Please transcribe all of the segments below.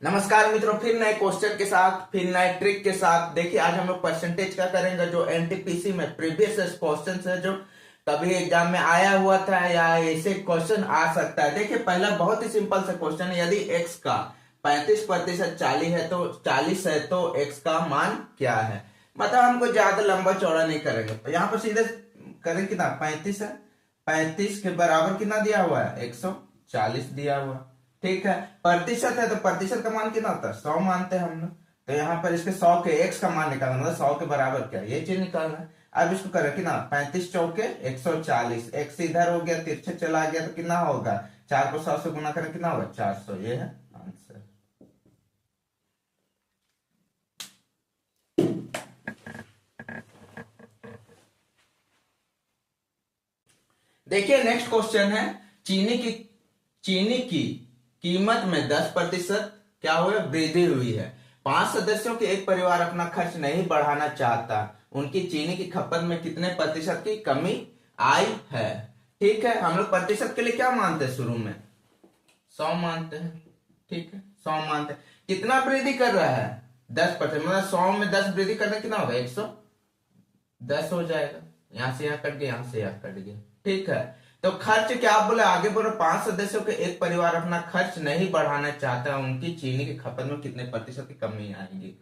नमस्कार मित्रों, फिर नए क्वेश्चन के साथ, फिर नए ट्रिक के साथ। देखिए आज हम लोग परसेंटेज का करेंगे जो एनटीपीसी में प्रीवियस क्वेश्चन है, जो कभी एग्जाम में आया हुआ था या ऐसे क्वेश्चन आ सकता है। देखिए पहला बहुत ही सिंपल सा क्वेश्चन है, यदि x का 35% 40 है तो x का मान क्या है। मतलब हमको ज्यादा लंबा चौड़ा नहीं करेंगे, तो यहाँ पर सीधे करेंगे कितना 35 है, 35 के बराबर कितना दिया हुआ है 140 दिया हुआ। ठीक है, प्रतिशत है तो प्रतिशत का मान कितना होता है 100 मानते हैं हम लोग। तो यहाँ पर इसके 100 के x का मान निकालना, मतलब 100 के बराबर क्या ये चीज निकालना है। अब इसको करें कितना 35 चौके 140, x इधर हो गया तिरछे चला गया तो कितना होगा 4 को 100 से गुना करें कितना होगा 400। ये है आंसर। देखिए नेक्स्ट क्वेश्चन है, चीनी की कीमत में 10% क्या हुआ वृद्धि हुई है। 5 सदस्यों के एक परिवार अपना खर्च नहीं बढ़ाना चाहता, उनकी चीनी की खपत में कितने प्रतिशत की कमी आई है। ठीक है, हम लोग प्रतिशत के लिए क्या मानते हैं, शुरू में 100 मानते हैं। ठीक है 100 मानते हैं, कितना वृद्धि कर रहा है 10%, मतलब 100 में 10 वृद्धि करना कितना होगा 110 हो जाएगा। यहां से यहां कट गया, यहां से यहां कट गया। ठीक है, तो खर्च क्या बोले, आगे बोलो 5 सदस्यों के एक परिवार अपना खर्च नहीं बढ़ाना चाहता, उनकी चीनी की खपत में कितने प्रतिशत की कमी आएगी।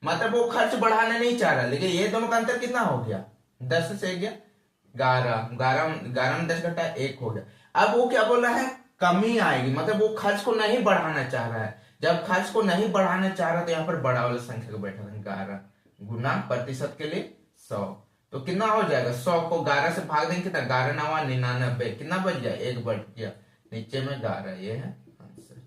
मतलब वो खर्च बढ़ाना नहीं चाह रहा, लेकिन ये दोनों का अंतर कितना हो गया 10 से गया 11, 11 में 10 घटा 1 हो गया। अब वो क्या बोल रहा है कमी आएगी, मतलब वो खर्च को नहीं बढ़ाना चाह रहा है। जब खर्च को नहीं बढ़ाना चाह रहा तो यहाँ पर बड़ा वाला संख्या को बैठा 11 गुना प्रतिशत के लिए 100, तो कितना हो जाएगा 100 को 11 से भाग देंगे कितना 11 9 99, कितना बच गया 1 बच गया, नीचे में 11। ये है आंसर।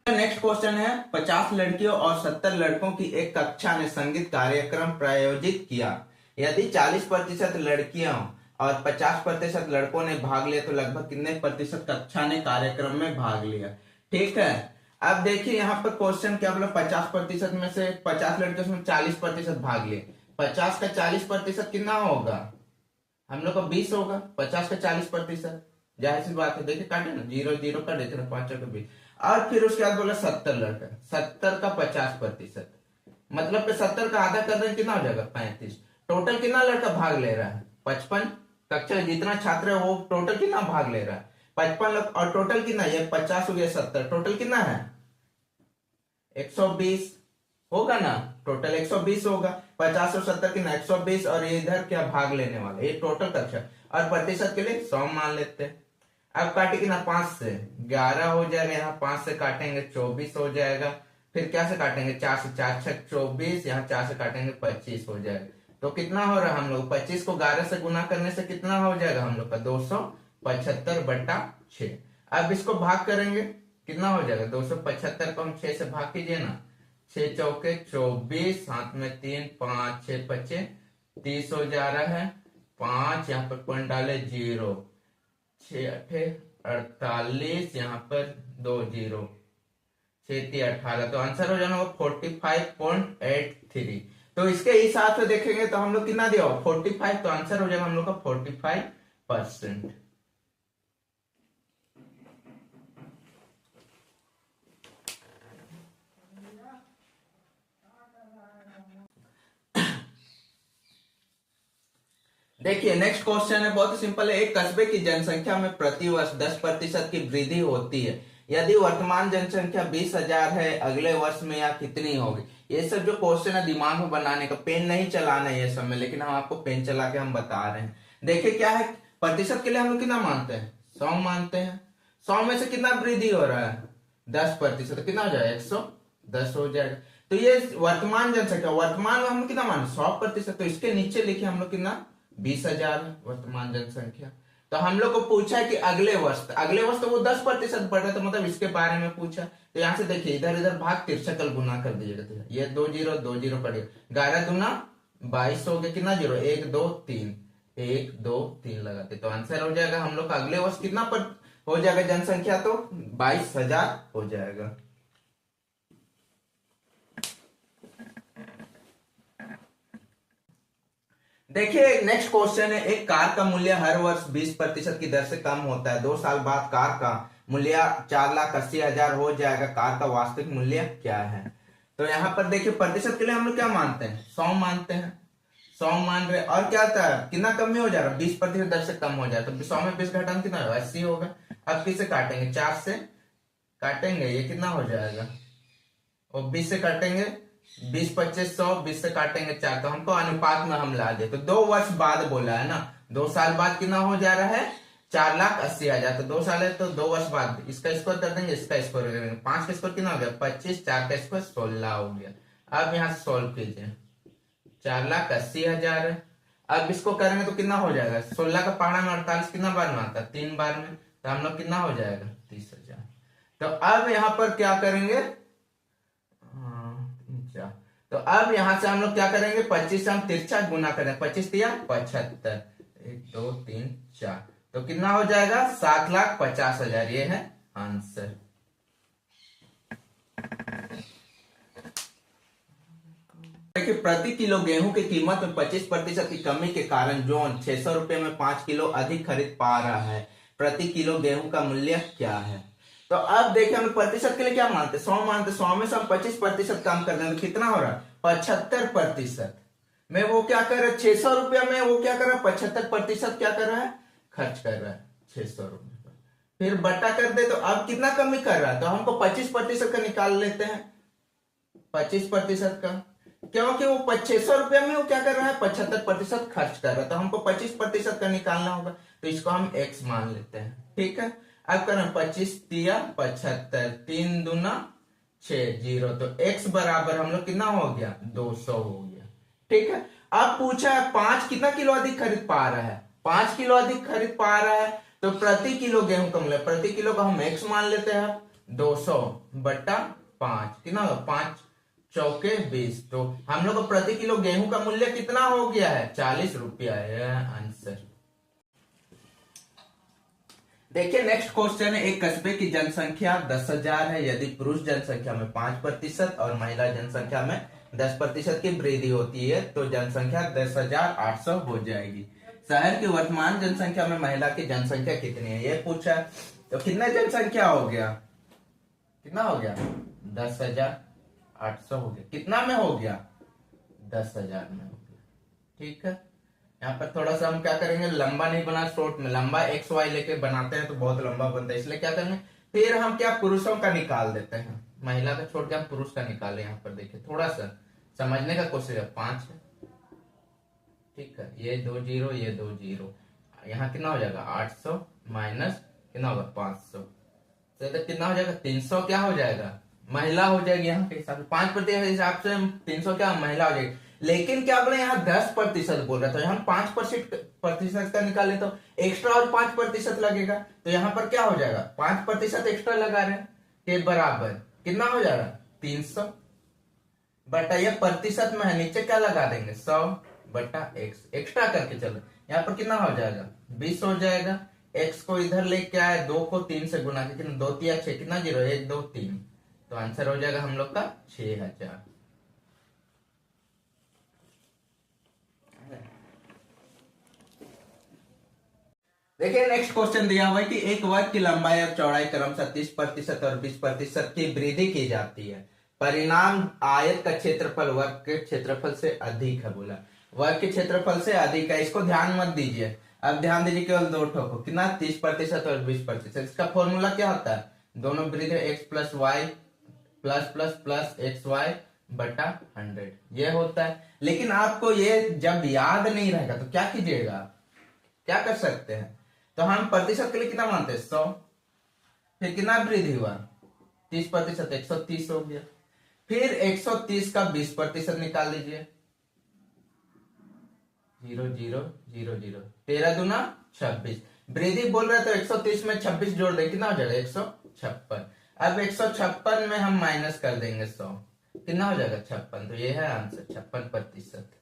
नेक्स्ट क्वेश्चन है, 50 लड़कियों और 70 लड़कों की एक कक्षा ने संगीत कार्यक्रम प्रायोजित किया। यदि 40% लड़कियों और 50% लड़कों ने भाग लिया तो लगभग कितने प्रतिशत कक्षा ने कार्यक्रम में भाग लिया। ठीक है, अब देखिए यहाँ पर क्वेश्चन क्या बोला, 50% में से 50 लड़के उसमें 40% भाग लिए, 50 का 40% कितना होगा हम लोग का 20 होगा। 50 का 40% जाहिर सी बात है, देखिए काटे ना 0 0 का देखे ना 5 का 20। और फिर उसके बाद बोला 70 लड़का, 70 का 50%, मतलब कि 70 का आधा कर रहे हैं कितना हो जाएगा 35। टोटल कितना लड़का भाग ले रहा है 55, कक्षा में जितना छात्र है वो टोटल कितना भाग ले रहा है 55 लोग, और टोटल कितना ये 50 हो गया 70, टोटल कितना है 120 होगा ना, टोटल 120 होगा। 50 और 70 कितना 120, और ये इधर क्या भाग लेने वाला ये टोटल कक्षा, और प्रतिशत के लिए 100 मान लेते हैं। अब काटे कितना 5 से 11 हो जाएगा, यहाँ 5 से काटेंगे 24 हो जाएगा, फिर क्या से काटेंगे 4 से, 4 6 24, यहाँ 4 से काटेंगे 25 हो जाएगा। तो कितना हो रहा है हम लोग 25 को 11 से गुना करने से कितना हो जाएगा हम लोग का 275/6। अब इसको भाग करेंगे कितना हो जाएगा 275 को हम 6 से भाग कीजिए ना, 6 चौके 24, हाथ में 3, 5 6 25 30 हो जा रहा है। 5 यहाँ पर पॉइंट डाले 0, 6 8 48, यहाँ पर 2 0, 6 3 18, तो आंसर हो जाना 45.83। तो इसके हिसाब से देखेंगे तो हम लोग कितना दिया 45, तो आंसर हो जाएगा हम लोग का 45%। देखिए नेक्स्ट क्वेश्चन है, बहुत ही सिंपल है। एक कस्बे की जनसंख्या में प्रतिवर्ष 10% की वृद्धि होती है, यदि वर्तमान जनसंख्या 20,000 है, अगले वर्ष में यह कितनी होगी। ये सब जो क्वेश्चन है दिमाग में बनाने का, पेन नहीं चलाना है ये सब में, लेकिन हम आपको पेन चला के हम बता रहे हैं। देखिए क्या है, प्रतिशत के लिए हम लोग कितना मानते हैं 100 मानते हैं। 100 में से कितना वृद्धि हो रहा है 10%, कितना हो जाएगा 110 हो जाएगा। तो ये वर्तमान जनसंख्या, वर्तमान में हम कितना मान 100%, तो इसके नीचे लिखे हम लोग कितना 20,000 वर्तमान जनसंख्या। तो हम लोग को पूछा है कि अगले वर्ष तो वो 10% बढ़ रहा, तो मतलब इसके बारे में पूछा। तो यहाँ से देखिए इधर इधर भाग तिरछकल गुना कर दीजिएगा, तो ये 2 0 2 0 कटेगा, 11 दूना 22 हो गया, कितना 0 1 2 3, 1 2 3 लगाते, तो आंसर हो जाएगा हम लोग का अगले वर्ष कितना पर हो जाएगा जनसंख्या, तो 22,000 हो जाएगा। देखिए नेक्स्ट क्वेश्चन है, एक कार का मूल्य हर वर्ष 20% की दर से कम होता है, 2 साल बाद कार का मूल्य 4,80,000 हो जाएगा, कार का वास्तविक मूल्य क्या है? तो यहाँ पर देखिए प्रतिशत के लिए हम लोग क्या मानते हैं, 100 मानते हैं, 100 मान रहे, और क्या था कितना कम ही हो जा रहा है, 20% दर से कम हो जाए तो 100 में 20 घटाना कितना होगा, 80 होगा। अब किसे काटेंगे, 4 से काटेंगे, ये कितना हो जाएगा, और 20 से काटेंगे, 20 25 100, 20 से काटेंगे 4, तो हमको अनुपात में हम ला दे, तो 2 वर्ष बाद बोला है ना, 2 साल बाद कितना हो जा रहा है, 4,80,000, तो 2 साल है तो 2 वर्ष बाद इसका स्कोर कर देंगे, इसका स्कोर कर देंगे, 5 का स्कोर कितना हो गया 25, 4 का स्कोर 16 हो गया। अब यहाँ से सोल्व कीजिए, 4,80,000 है, अब इसको करेंगे तो कितना हो जाएगा, 16 का पहाड़ा में 48 कितना बार में आता है, 3 बार में, तो हम लोग कितना हो जाएगा 30,000। तो अब यहाँ पर क्या करेंगे, तो अब यहां से हम लोग क्या करेंगे, 25 से हम तिरछा गुना करें, 25 दिया 75, 1 2 3 4, तो कितना हो जाएगा 7,50,000, ये है आंसर। देखिए प्रति किलो गेहूं की कीमत में 25% की कमी के कारण जोन 600 रुपए में 5 किलो अधिक खरीद पा रहा है, प्रति किलो गेहूं का मूल्य क्या है? तो अब देखिए हम प्रतिशत के लिए क्या मानते, 100 मानते, 100 में से हम 25% कम कर दें तो कितना हो रहा है 75% में, वो क्या कर रहा है 600 रुपया में, वो क्या कर रहा है 75% क्या कर रहा है, खर्च कर रहा है 600 रुपये पर, फिर बटा कर दे तो अब कितना कमी कर रहा है, तो हमको 25% का निकाल लेते हैं, 25% का, क्योंकि वो 600 रुपया में वो क्या कर रहा है 75% खर्च कर रहा है, तो हमको 25% का निकालना होगा, तो इसको हम x मान लेते हैं, ठीक है। अब करें 25 दिया 75, 3 दूना 6 0, तो x बराबर हम लोग कितना हो गया 200 हो गया, ठीक है। अब पूछा है 5 कितना किलो अधिक खरीद पा रहा है, 5 किलो अधिक खरीद पा रहा है, तो प्रति किलो गेहूं का मूल्य, प्रति किलो का हम x मान लेते हैं 200 बटा 5, कितना होगा 5 चौके 20, तो हम लोग को प्रति किलो गेहूं का मूल्य कितना हो गया है 40 रुपया है आंसर। देखिए नेक्स्ट क्वेश्चन है, एक कस्बे की जनसंख्या 10,000 है, यदि पुरुष जनसंख्या में 5% और महिला जनसंख्या में 10% की वृद्धि होती है तो जनसंख्या 10,800 हो जाएगी। शहर की वर्तमान जनसंख्या में महिला की जनसंख्या कितनी है, ये पूछा, तो कितना जनसंख्या हो गया, कितना हो गया 10,800 हो गया, कितना में हो गया 10,000 में हो गया, ठीक है। यहाँ पर थोड़ा सा हम क्या करेंगे, लंबा नहीं बना, शॉर्ट में, लंबा एक्स वाई लेके बनाते हैं तो बहुत लंबा बनता है, इसलिए क्या करेंगे, फिर हम क्या पुरुषों का निकाल देते हैं, महिला का छोड़ के हम पुरुष का निकाले। यहाँ पर देखिए थोड़ा सा समझने का कोशिश है, 5 है, ठीक है, ये 2 0, ये 2 0, यहाँ कितना हो जाएगा 800 माइनस कितना होगा 500, तो कितना हो जाएगा 300, क्या हो जाएगा महिला हो जाएगी, यहाँ के हिसाब से 5% हिसाब से 300 क्या महिला हो जाएगी, लेकिन क्या बोले यहाँ 10% बोल रहा था, यहाँ 5% का निकाले तो एक्स्ट्रा और 5% लगेगा, तो यहाँ पर क्या हो जाएगा 5% एक्स्ट्रा लगा रहे के बराबर कितना हो जाएगा 300 बटा, ये प्रतिशत में है, नीचे क्या लगा देंगे 100 बटा x, एक्स्ट्रा करके चलो, यहाँ पर कितना हो जाएगा 20 हो जाएगा, x को इधर लेके आए, 2 को 3 से गुना के, 2 3 6 कितना 0, 1 2 3, तो आंसर हो जाएगा हम लोग का 6,000। देखिए नेक्स्ट क्वेश्चन दिया हुआ है कि एक वर्ग की लंबाई और चौड़ाई क्रमशः 30% और 20% की वृद्धि की जाती है, परिणाम आयत का क्षेत्रफल वर्ग के क्षेत्रफल से अधिक है, बोला वर्ग के क्षेत्रफल से अधिक है, इसको ध्यान मत दीजिए, अब ध्यान दीजिए केवल 2 ठोको, कितना 30% और 20%, इसका फॉर्मूला क्या होता है, दोनों वृद्धि x plus y plus plus plus x y बटा 100, ये होता है। लेकिन आपको ये जब याद नहीं रहेगा तो क्या कीजिएगा, क्या कर सकते हैं, तो हम प्रतिशत के लिए कितना मानते हैं 100, फिर कितना वृद्धि हुआ 30%, 130 हो गया, फिर 130 का 20% निकाल लीजिए, 0 0 0 0, 13 दूना 26, वृद्धि बोल रहे तो 130 में 26 जोड़ दें, कितना हो जाएगा 156, अब 156 में हम माइनस कर देंगे 100, कितना हो जाएगा 56, तो ये है आंसर 56%।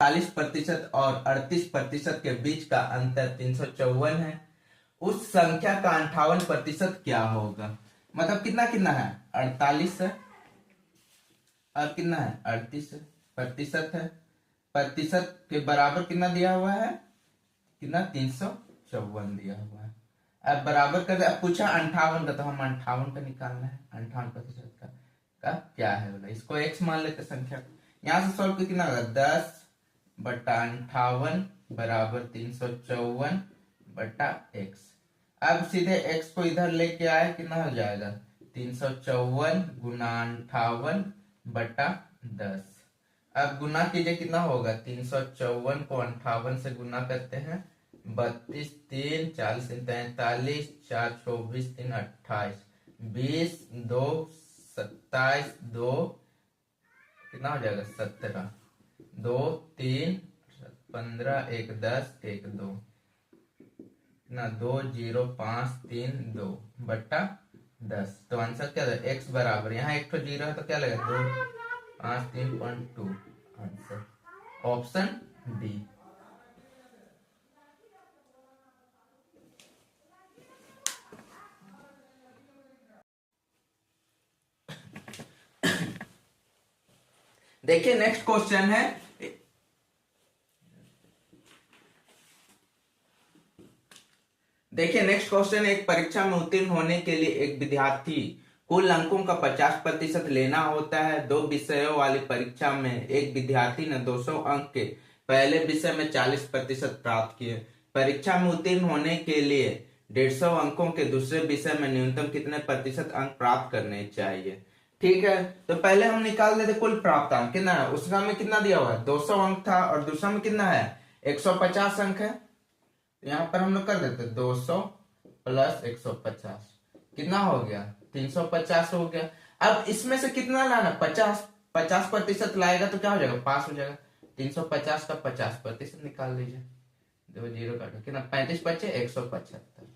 40% और 38% के बीच का अंतर 354 है, उस संख्या का 58% क्या होगा, मतलब कितना कितना है 48 है अब कितना है 38 प्रतिशत है, प्रतिशत के बराबर कितना दिया हुआ है, कितना 354 दिया हुआ है। अब बराबर कर दे, अब पूछा 58 का, तो हम 58 का निकालना है, 58% का क्या है बोला, इसको x मान लेते संख्या। यहां से सॉल्व कितना होगा 10/58 बराबर 354/x। अब सीधे x को इधर लेके आए, कितना हो जाएगा 354 गुना 58/10। अब गुना कीजिए, कितना होगा 354 को 58 से गुना करते हैं, 32 3 40 43 4 24 3 28 20 2 27 2 कितना हो जाएगा 17 2 3 15 1 10 1 2 ना 2 0 5 3 2/10। तो आंसर क्या है x बराबर, यहाँ एक तो 0 है तो क्या लगेगा 2 5 3.2। Answer option D. देखिए नेक्स्ट क्वेश्चन है, देखिए नेक्स्ट क्वेश्चन, एक परीक्षा में उत्तीर्ण होने के लिए एक विद्यार्थी कुल अंकों का 50% लेना होता है। 2 विषयों वाली परीक्षा में एक विद्यार्थी ने 200 अंक के पहले विषय में 40% प्राप्त किए। परीक्षा में उत्तीर्ण होने के लिए 150 अंकों के दूसरे विषय में न्यूनतम कितने प्रतिशत अंक प्राप्त करने चाहिए। ठीक है, तो पहले हम निकाल देते कुल प्राप्त अंक कितना है, उसका में कितना दिया हुआ है 200 अंक था, और दूसरा में कितना है 150 अंक है। यहाँ पर हम लोग कर देते 200 प्लस 150 कितना हो गया 350 हो गया। अब इसमें से कितना लाना 50% लाएगा तो क्या हो जाएगा पास हो जाएगा। 350 का 50% निकाल लीजिए, 2 0 काटो, कितना 35 बचे 175।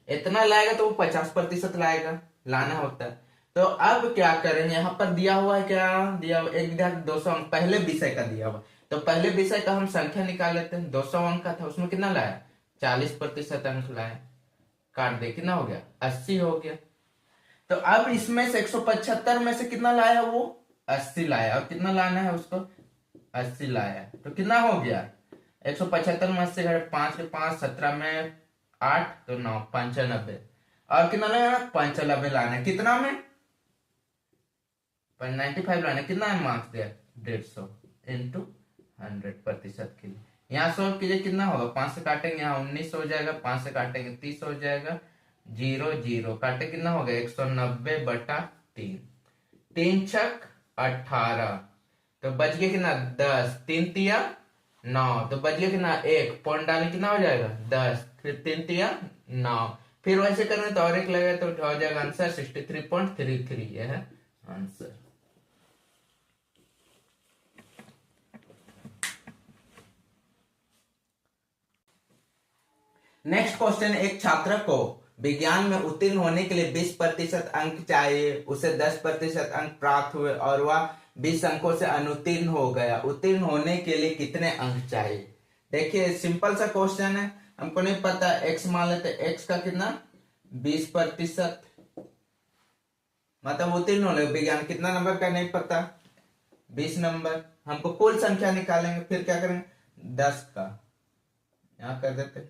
इतना लाएगा तो वो 50% लाएगा, लाना होता है। तो अब क्या करेंगे, यहाँ पर दिया हुआ है, क्या दिया हुआ, एक विद्यार्थी 200 अंक पहले विषय का दिया हुआ, तो पहले विषय का हम संख्या निकाल लेते हैं। 200 अंक का था, उसमें कितना लाया 40% अंक लाया, काट दे कितना हो गया 80 हो गया। तो अब इसमें से 175 में से कितना लाया वो 80 लाया, और कितना लाना है उसको 80 लाया, तो कितना हो गया 175 में 80 घटे 5 के 5 17 में 8 तो 9 95, और कितना लाना 95 लाना है, कितना में 95 लाना है, कितना है मार्क्स दिया 150 इंटू 100% के लिए। यहाँ सोल्व कीजिए कितना होगा, 5 से काटेंगे यहाँ 19 हो जाएगा, 5 से काटेंगे 30 हो जाएगा, 0 0 काटे कितना हो गया 190/3, 3 छक 18, तो बच गया कितना 10, 3 तिया 9, तो बच गया कितना 1 पॉइंट डालने कितना हो जाएगा 10, फिर 3 तिया 9, फिर वैसे करेंगे तो और एक लगेगा तो हो जाएगा आंसर 63.33। यह है आंसर। नेक्स्ट क्वेश्चन, एक छात्र को विज्ञान में उत्तीर्ण होने के लिए 20% अंक चाहिए, उसे 10% अंक प्राप्त हुए और वह 20 अंकों से अनुत्तीर्ण हो गया। उत्तीर्ण होने के लिए कितने अंक चाहिए। देखिए सिंपल सा क्वेश्चन है, हमको नहीं पता, x मान लेते, x का कितना 20%, मतलब उत्तीर्ण होने विज्ञान कितना नंबर का नहीं पता 20 नंबर। हमको कुल संख्या निकालेंगे, फिर क्या करेंगे 10 का यहाँ कर देते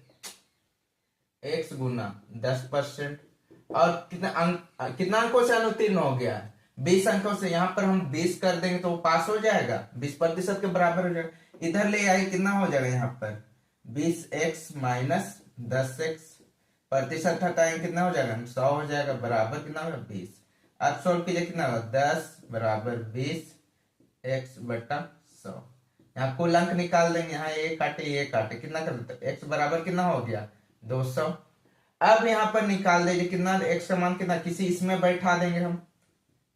x गुना 10%, और कितना अंकों से अनुत्तीर्ण हो गया 20 अंकों से, यहाँ पर हम 20 कर देंगे तो वो पास हो जाएगा, 20% के बराबर हो जाएगा। इधर ले आइए कितना हो जाएगा, यहाँ पर 20x माइनस 10x, प्रतिशत हटाएंगे कितना हो जाएगा 100 हो जाएगा, बराबर कितना होगा 20। अब सोल्व कीजिए कितना होगा 10 बराबर 20x/100। यहाँ कुल अंक निकाल देंगे, यहाँ ये काटे कितना कर देते x बराबर कितना हो गया 200। अब यहाँ पर निकाल दीजिए कितना x का मान कितना, किसी इसमें बैठा देंगे हम,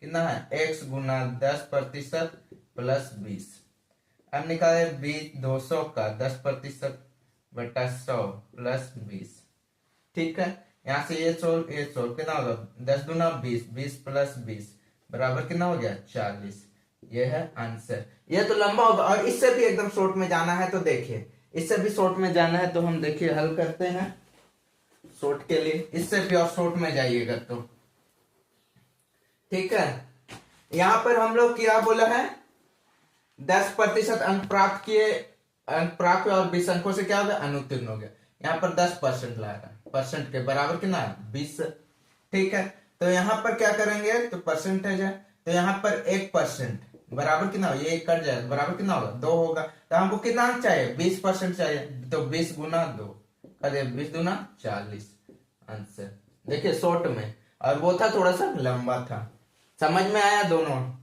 कितना है x गुना 10% प्लस 20। अब निकाले 200 का 10% बटा 100 प्लस 20। ठीक है, यहाँ से ये सोल्व कितना होगा 10 दूना 20, 20 प्लस 20 बराबर कितना हो गया 40। ये है आंसर। ये तो लंबा होगा, और इससे भी एकदम शॉर्ट में जाना है तो देखिए, इससे भी शॉर्ट में जाना है तो हम देखिए हल करते हैं शॉर्ट के लिए, इससे भी और शॉर्ट में जाइएगा तो ठीक है। यहां पर हम लोग क्या बोला है, 10% अंक प्राप्त किए, अंक प्राप्त और 20 अंकों से क्या हो गया, अनुत्तीर्ण हो गया। यहाँ पर 10% ला रहा है, परसेंट के बराबर कितना, 20। ठीक है, तो यहाँ पर क्या करेंगे, तो परसेंटेज है, तो यहाँ पर 1% बराबर कितना हो, ये 1 कट जाएगा, बराबर कितना होगा, 2 होगा। तो हमको कितना अंक चाहिए, 20% चाहिए, तो 20 गुना 2 कर दिया, 20 दूना 40 आंसर। देखिए शॉर्ट में, और वो था थोड़ा सा लंबा था। समझ में आया दोनों?